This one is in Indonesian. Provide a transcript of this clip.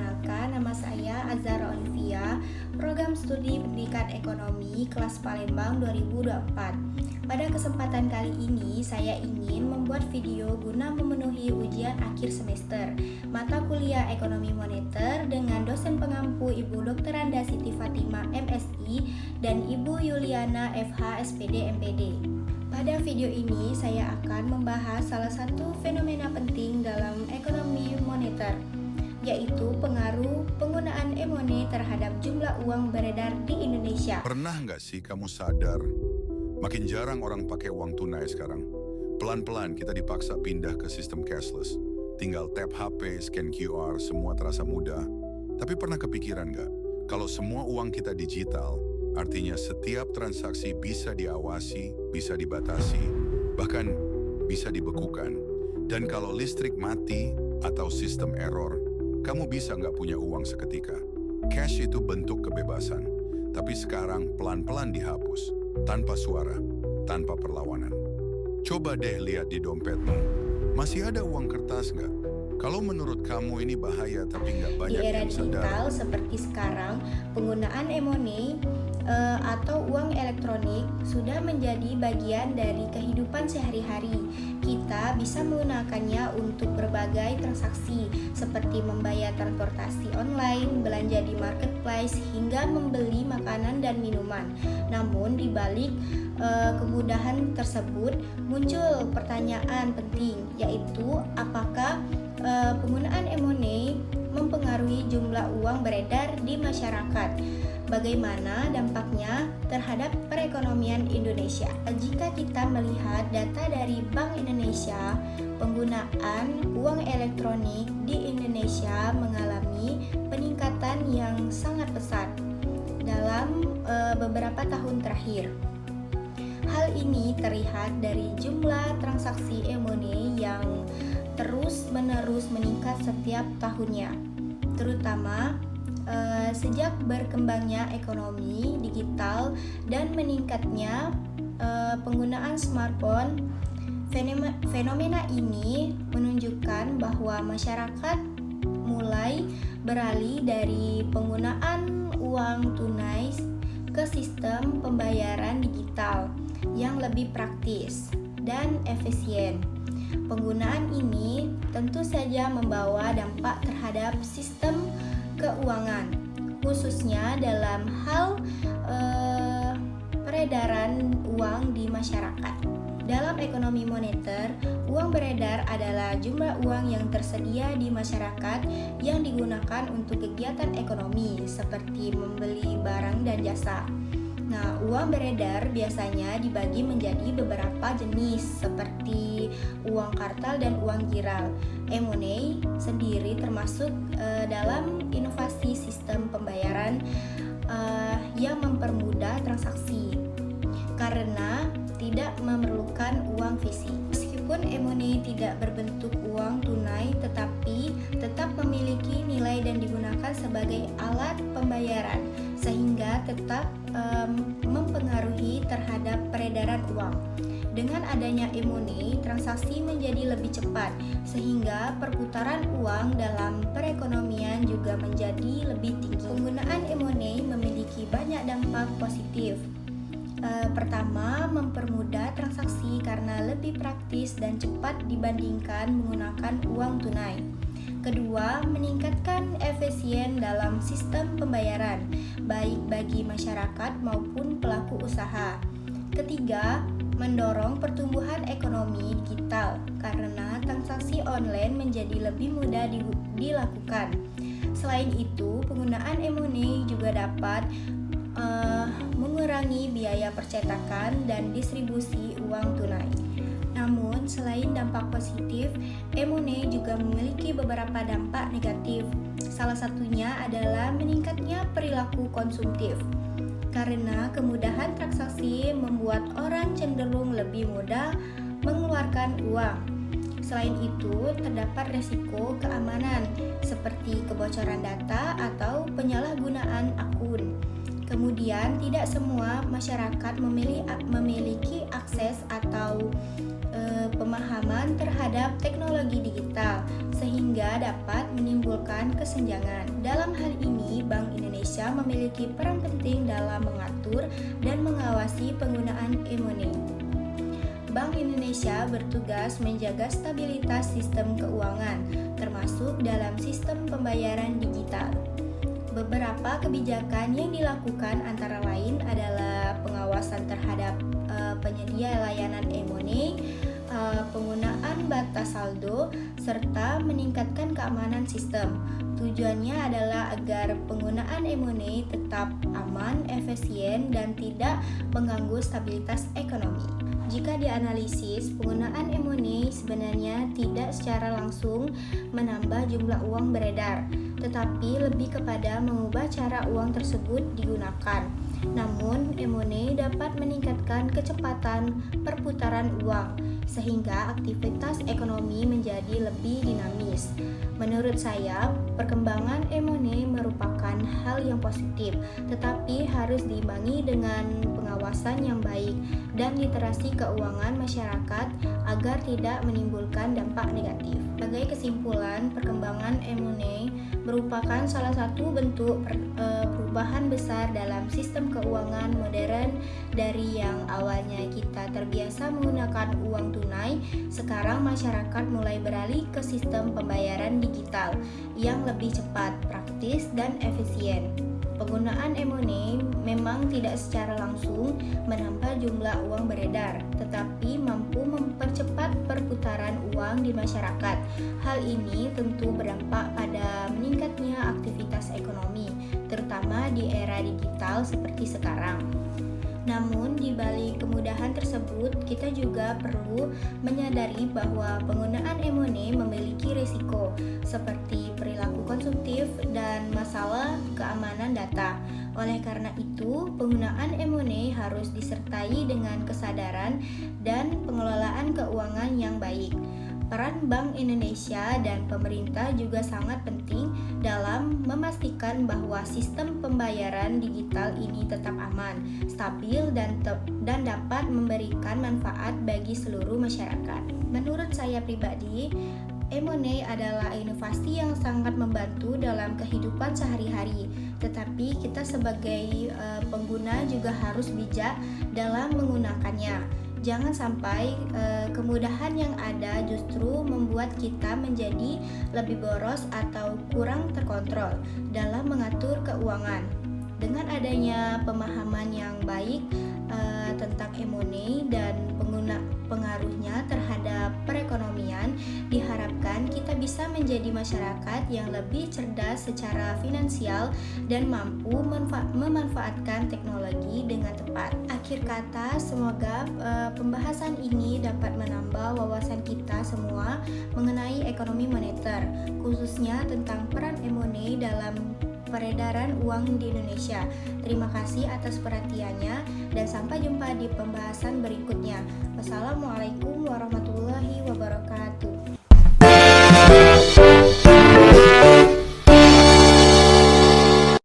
Perkenalkan, nama saya Azhara Olivia, Program Studi Pendidikan Ekonomi kelas Palembang 2024. Pada kesempatan kali ini, saya ingin membuat video guna memenuhi ujian akhir semester mata kuliah Ekonomi Moneter dengan dosen pengampu Ibu Dr. Anda Siti Fatima MSI dan Ibu Yuliana FH SPD MPD. Pada video ini, saya akan membahas salah satu fenomena penting dalam ekonomi moneter, yaitu pengaruh penggunaan e-money terhadap jumlah uang beredar di Indonesia. Pernah nggak sih kamu sadar, makin jarang orang pakai uang tunai sekarang? Pelan-pelan kita dipaksa pindah ke sistem cashless. Tinggal tap HP, scan QR, semua terasa mudah. Tapi pernah kepikiran nggak, kalau semua uang kita digital, artinya setiap transaksi bisa diawasi, bisa dibatasi, bahkan bisa dibekukan. Dan kalau listrik mati atau sistem error, kamu bisa nggak punya uang seketika. Cash itu bentuk kebebasan, tapi sekarang pelan-pelan dihapus, tanpa suara, tanpa perlawanan. Coba deh lihat di dompetmu, masih ada uang kertas nggak? Kalau menurut kamu ini bahaya tapi nggak Di banyak era yang sadar. digital seperti sekarang, penggunaan e-money atau uang elektronik sudah menjadi bagian dari kehidupan sehari-hari. Kita bisa menggunakannya untuk berbagai transaksi seperti membayar transportasi online, belanja di marketplace, hingga membeli makanan dan minuman. Namun di balik kemudahan tersebut muncul pertanyaan penting, yaitu apakah penggunaan e-money mempengaruhi jumlah uang beredar di masyarakat? Bagaimana dampaknya terhadap perekonomian Indonesia? Jika kita melihat data dari Bank Indonesia, penggunaan uang elektronik di Indonesia mengalami peningkatan yang sangat pesat dalam beberapa tahun terakhir. Hal ini terlihat dari jumlah transaksi e-money yang terus-menerus meningkat setiap tahunnya, terutama sejak berkembangnya ekonomi digital dan meningkatnya penggunaan smartphone. Fenomena ini menunjukkan bahwa masyarakat mulai beralih dari penggunaan uang tunai ke sistem pembayaran digital yang lebih praktis dan efisien. Penggunaan ini tentu saja membawa dampak terhadap sistem keuangan, khususnya dalam hal peredaran uang di masyarakat. Dalam ekonomi moneter, uang beredar adalah jumlah uang yang tersedia di masyarakat yang digunakan untuk kegiatan ekonomi seperti membeli barang dan jasa. Nah, uang beredar biasanya dibagi menjadi beberapa jenis seperti uang kartal dan uang giral. E-money sendiri termasuk dalam inovasi sistem pembayaran yang mempermudah transaksi karena tidak memerlukan uang fisik. Meskipun e-money tidak berbentuk uang tunai, tetapi tetap memiliki nilai dan digunakan sebagai alat pembayaran, sehingga tetap mempengaruhi terhadap peredaran uang. Dengan adanya e-money, transaksi menjadi lebih cepat, sehingga perputaran uang dalam perekonomian juga menjadi lebih tinggi. Penggunaan e-money memiliki banyak dampak positif. Pertama, mempermudah transaksi karena lebih praktis dan cepat dibandingkan menggunakan uang tunai. Kedua, meningkatkan efisien dalam sistem pembayaran, baik bagi masyarakat maupun pelaku usaha. Ketiga, mendorong pertumbuhan ekonomi digital karena transaksi online menjadi lebih mudah dilakukan. Selain itu, penggunaan e-money juga dapat mengurangi biaya percetakan dan distribusi uang tunai. Namun, selain dampak positif, e-money juga memiliki beberapa dampak negatif. Salah satunya adalah meningkatnya perilaku konsumtif. Karena kemudahan transaksi membuat orang cenderung lebih mudah mengeluarkan uang. Selain itu, terdapat resiko keamanan seperti kebocoran data atau penyalahgunaan akun. Kemudian, tidak semua masyarakat memiliki akses atau pemahaman terhadap teknologi digital, sehingga dapat menimbulkan kesenjangan. Dalam hal ini, Bank Indonesia memiliki peran penting dalam mengatur dan mengawasi penggunaan e-money. Bank Indonesia bertugas menjaga stabilitas sistem keuangan, termasuk dalam sistem pembayaran digital. Beberapa kebijakan yang dilakukan antara lain adalah pengawasan terhadap penyedia layanan e-money, penggunaan batas saldo, serta meningkatkan keamanan sistem. Tujuannya adalah agar penggunaan e-money tetap aman, efisien, dan tidak mengganggu stabilitas ekonomi. Jika dianalisis, penggunaan e-money sebenarnya tidak secara langsung menambah jumlah uang beredar, tetapi lebih kepada mengubah cara uang tersebut digunakan. Namun, e-money dapat meningkatkan kecepatan perputaran uang, sehingga aktivitas ekonomi menjadi lebih dinamis. Menurut saya, perkembangan e-money merupakan hal yang positif, tetapi harus diimbangi dengan pengawasan yang baik dan literasi keuangan masyarakat agar tidak menimbulkan dampak negatif. Sebagai kesimpulan, perkembangan e-money merupakan salah satu bentuk perubahan besar dalam sistem keuangan modern. Dari yang awalnya kita terbiasa menggunakan uang tunai, sekarang masyarakat mulai beralih ke sistem pembayaran digital yang lebih cepat, praktis, dan efisien. Penggunaan e-money memang tidak secara langsung menambah jumlah uang beredar, tetapi mampu mempercepat perputaran uang di masyarakat. Hal ini tentu berdampak pada meningkatnya aktivitas ekonomi, terutama di era digital seperti sekarang. Namun, di balik kemudahan tersebut, kita juga perlu menyadari bahwa penggunaan e-money memiliki risiko, seperti perilaku konsumtif dan masalah keamanan data. Oleh karena itu, penggunaan e-money harus disertai dengan kesadaran dan pengelolaan keuangan yang baik. Peran Bank Indonesia dan pemerintah juga sangat penting dalam memastikan bahwa sistem pembayaran digital ini tetap aman, stabil, dan dapat memberikan manfaat bagi seluruh masyarakat. Menurut saya pribadi, e-money adalah inovasi yang sangat membantu dalam kehidupan sehari-hari, tetapi kita sebagai pengguna juga harus bijak dalam menggunakannya. Jangan sampai kemudahan yang ada justru membuat kita menjadi lebih boros atau kurang terkontrol dalam mengatur keuangan. Dengan adanya pemahaman yang baik tentang e-money dan pengaruhnya terhadap perekonomian, diharapkan kita bisa menjadi masyarakat yang lebih cerdas secara finansial dan mampu memanfaatkan teknologi dengan tepat. Akhir kata, semoga pembahasan ini dapat menambah wawasan kita semua mengenai ekonomi moneter, khususnya tentang peran e-money dalam peredaran uang di Indonesia. Terima kasih atas perhatiannya dan sampai jumpa di pembahasan berikutnya. Wassalamualaikum warahmatullahi wabarakatuh.